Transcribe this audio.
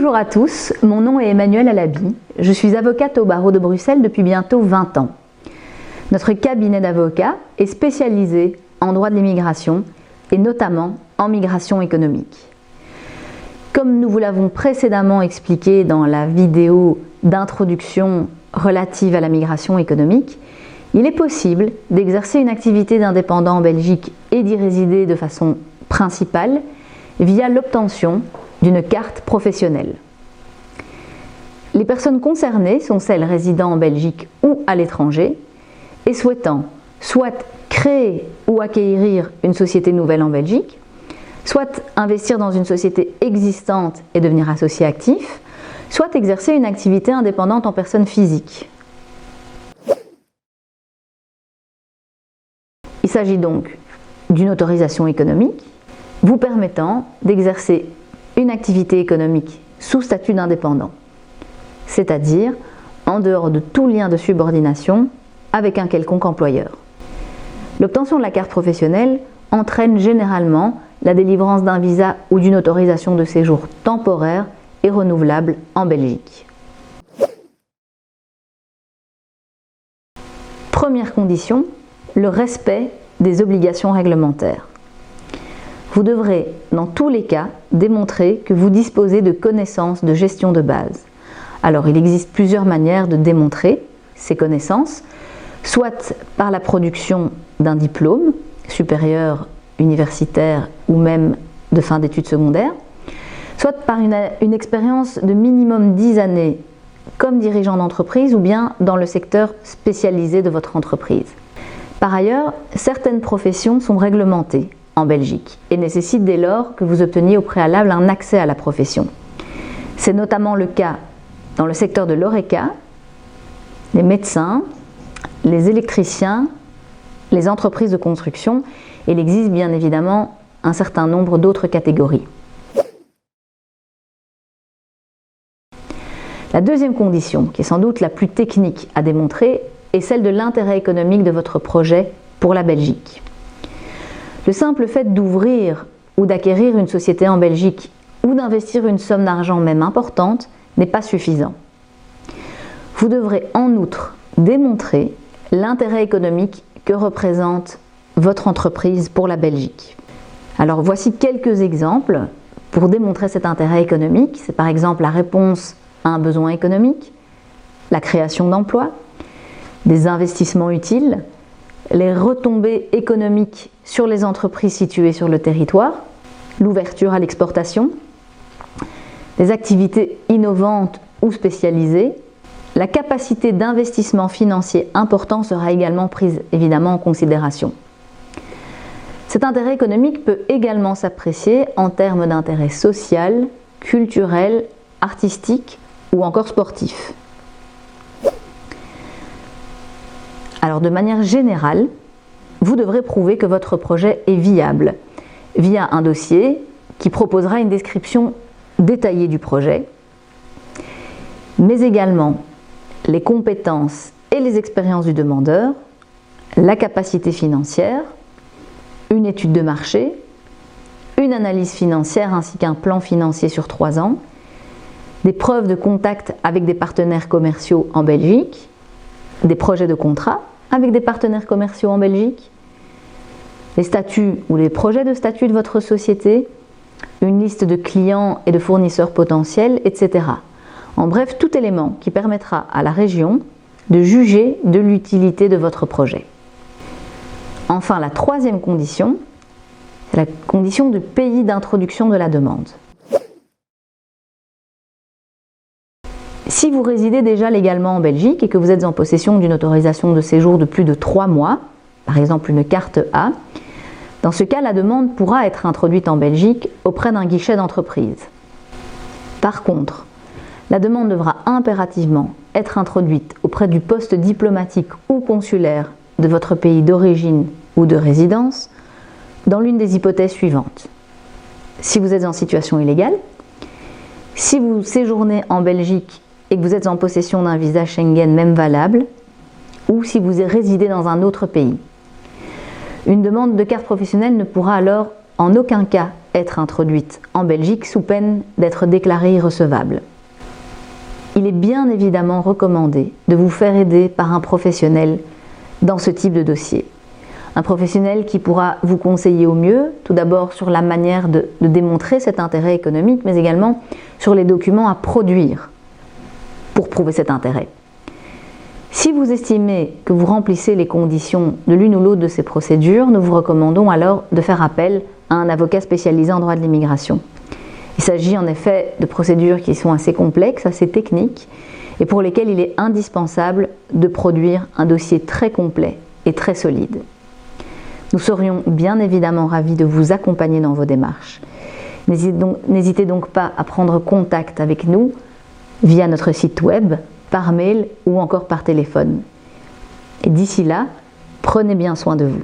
Bonjour à tous, mon nom est Emmanuelle Alabi, je suis avocate au barreau de Bruxelles depuis bientôt 20 ans. Notre cabinet d'avocats est spécialisé en droit de l'immigration et notamment en migration économique. Comme nous vous l'avons précédemment expliqué dans la vidéo d'introduction relative à la migration économique, il est possible d'exercer une activité d'indépendant en Belgique et d'y résider de façon principale via l'obtention d'une carte professionnelle. Les personnes concernées sont celles résidant en Belgique ou à l'étranger et souhaitant soit créer ou acquérir une société nouvelle en Belgique, soit investir dans une société existante et devenir associé actif, soit exercer une activité indépendante en personne physique. Il s'agit donc d'une autorisation économique vous permettant d'exercer une activité économique sous statut d'indépendant, c'est-à-dire en dehors de tout lien de subordination avec un quelconque employeur. L'obtention de la carte professionnelle entraîne généralement la délivrance d'un visa ou d'une autorisation de séjour temporaire et renouvelable en Belgique. Première condition, le respect des obligations réglementaires. Vous devrez, dans tous les cas, démontrer que vous disposez de connaissances de gestion de base. Alors, il existe plusieurs manières de démontrer ces connaissances, soit par la production d'un diplôme supérieur, universitaire ou même de fin d'études secondaires, soit par une expérience de minimum 10 années comme dirigeant d'entreprise ou bien dans le secteur spécialisé de votre entreprise. Par ailleurs, certaines professions sont réglementées en Belgique et nécessitent dès lors que vous obteniez au préalable un accès à la profession. C'est notamment le cas dans le secteur de l'ORECA, les médecins, les électriciens, les entreprises de construction et il existe bien évidemment un certain nombre d'autres catégories. La deuxième condition, qui est sans doute la plus technique à démontrer, est celle de l'intérêt économique de votre projet pour la Belgique. Le simple fait d'ouvrir ou d'acquérir une société en Belgique ou d'investir une somme d'argent même importante n'est pas suffisant. Vous devrez en outre démontrer l'intérêt économique que représente votre entreprise pour la Belgique. Alors voici quelques exemples pour démontrer cet intérêt économique. C'est par exemple la réponse à un besoin économique, la création d'emplois, des investissements utiles, les retombées économiques sur les entreprises situées sur le territoire, l'ouverture à l'exportation, des activités innovantes ou spécialisées. La capacité d'investissement financier important sera également prise évidemment en considération. Cet intérêt économique peut également s'apprécier en termes d'intérêt social, culturel, artistique ou encore sportif. Alors de manière générale, vous devrez prouver que votre projet est viable via un dossier qui proposera une description détaillée du projet, mais également les compétences et les expériences du demandeur, la capacité financière, une étude de marché, une analyse financière ainsi qu'un plan financier sur 3 ans, des preuves de contact avec des partenaires commerciaux en Belgique, des projets de contrat avec des partenaires commerciaux en Belgique, les statuts ou les projets de statut de votre société, une liste de clients et de fournisseurs potentiels, etc. En bref, tout élément qui permettra à la région de juger de l'utilité de votre projet. Enfin, la troisième condition, c'est la condition du pays d'introduction de la demande. Si vous résidez déjà légalement en Belgique et que vous êtes en possession d'une autorisation de séjour de plus de 3 mois, par exemple une carte A, dans ce cas, la demande pourra être introduite en Belgique auprès d'un guichet d'entreprise. Par contre, la demande devra impérativement être introduite auprès du poste diplomatique ou consulaire de votre pays d'origine ou de résidence dans l'une des hypothèses suivantes. Si vous êtes en situation illégale, si vous séjournez en Belgique et que vous êtes en possession d'un visa Schengen même valable, ou si vous résidez dans un autre pays. Une demande de carte professionnelle ne pourra alors en aucun cas être introduite en Belgique sous peine d'être déclarée irrecevable. Il est bien évidemment recommandé de vous faire aider par un professionnel dans ce type de dossier. Un professionnel qui pourra vous conseiller au mieux, tout d'abord sur la manière de démontrer cet intérêt économique, mais également sur les documents à produire pour prouver cet intérêt. Si vous estimez que vous remplissez les conditions de l'une ou l'autre de ces procédures, nous vous recommandons alors de faire appel à un avocat spécialisé en droit de l'immigration. Il s'agit en effet de procédures qui sont assez complexes, assez techniques, et pour lesquelles il est indispensable de produire un dossier très complet et très solide. Nous serions bien évidemment ravis de vous accompagner dans vos démarches. N'hésitez donc pas à prendre contact avec nous via notre site web, par mail ou encore par téléphone. Et d'ici là, prenez bien soin de vous.